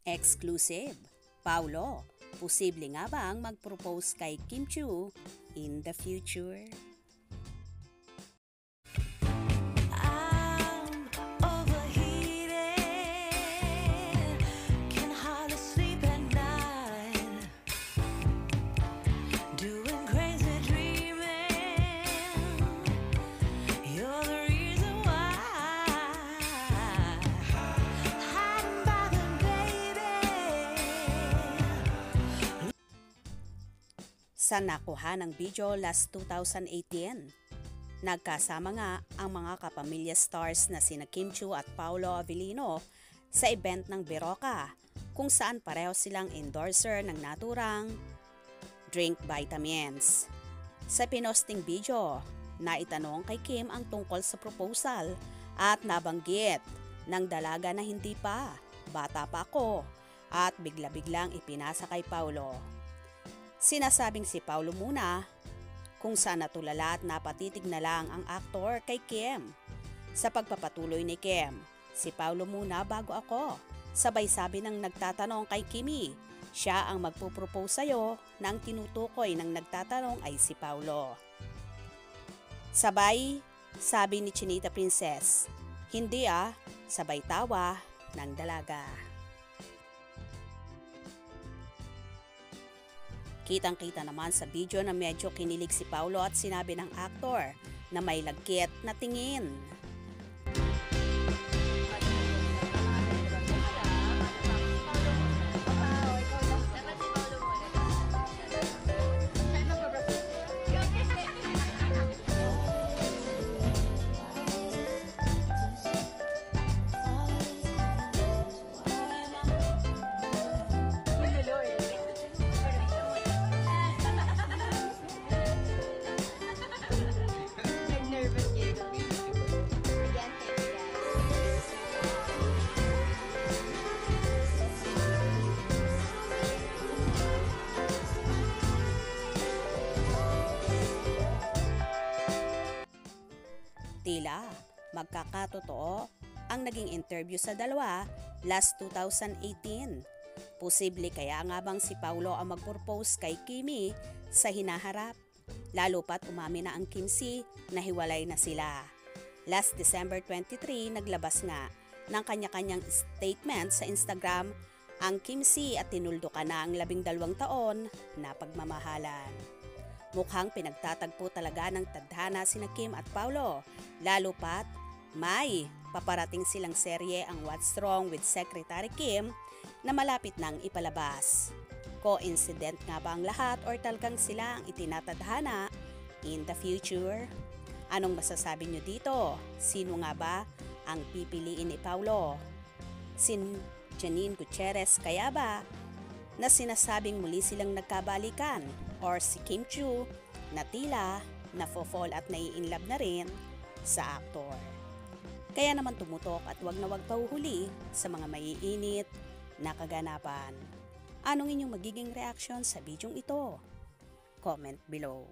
Exclusive. Paulo, posible nga bang mag-propose kay Kim Chiu in the future? Sa nakuha ng video last 2018, nagkasama nga ang mga kapamilya stars na sina Kim Chiu at Paolo Avellino sa event ng Biroka kung saan pareho silang endorser ng naturang drink vitamins. Sa pinosting video, naitanong kay Kim ang tungkol sa proposal at nabanggit ng dalaga na hindi pa, bata pa ako, at bigla-biglang ipinasa kay Paolo. Sinasabing si Paulo muna kung saan natulala at napatitig na lang ang aktor kay Kim. Sa pagpapatuloy ni Kim, si Paulo muna bago ako. Sabay sabi ng nagtatanong kay Kimi, siya ang magpupropose sa'yo na ang tinutukoy ng nagtatanong ay si Paulo. Sabay sabi ni Chinita Princess, hindi sabay tawa ng dalaga. Kitang-kita naman sa video na medyo kinilig si Paulo at sinabi ng aktor na may lagkit na tingin. Tila magkakatotoo ang naging interview sa dalawa last 2018. Posible kaya nga bang si Paulo ang mag-propose kay Kimi sa hinaharap? Lalo pat umami na ang Kim C na hiwalay na sila. Last December 23, naglabas nga ng kanya-kanyang statement sa Instagram ang Kim C at tinuldo ka na ang 12 taon na pagmamahalan. Mukhang pinagtatagpo talaga ng tadhana sina Kim at Paulo, lalo pat may paparating silang serye ang What's Wrong with Secretary Kim na malapit nang ipalabas. Coincident nga ba ang lahat or talagang sila ang itinatadhana in the future? Anong masasabi nyo dito? Sino nga ba ang pipiliin ni Paulo? Si Janine Gutierrez kaya ba na sinasabing muli silang nagkabalikan? Or si Kim Chiu na tila nafo-fall at nai-inlove na rin sa aktor? Kaya naman tumutok at wag na wag pahuhuli sa mga maiinit na kaganapan. Anong inyong magiging reaction sa bidyong ito? Comment below.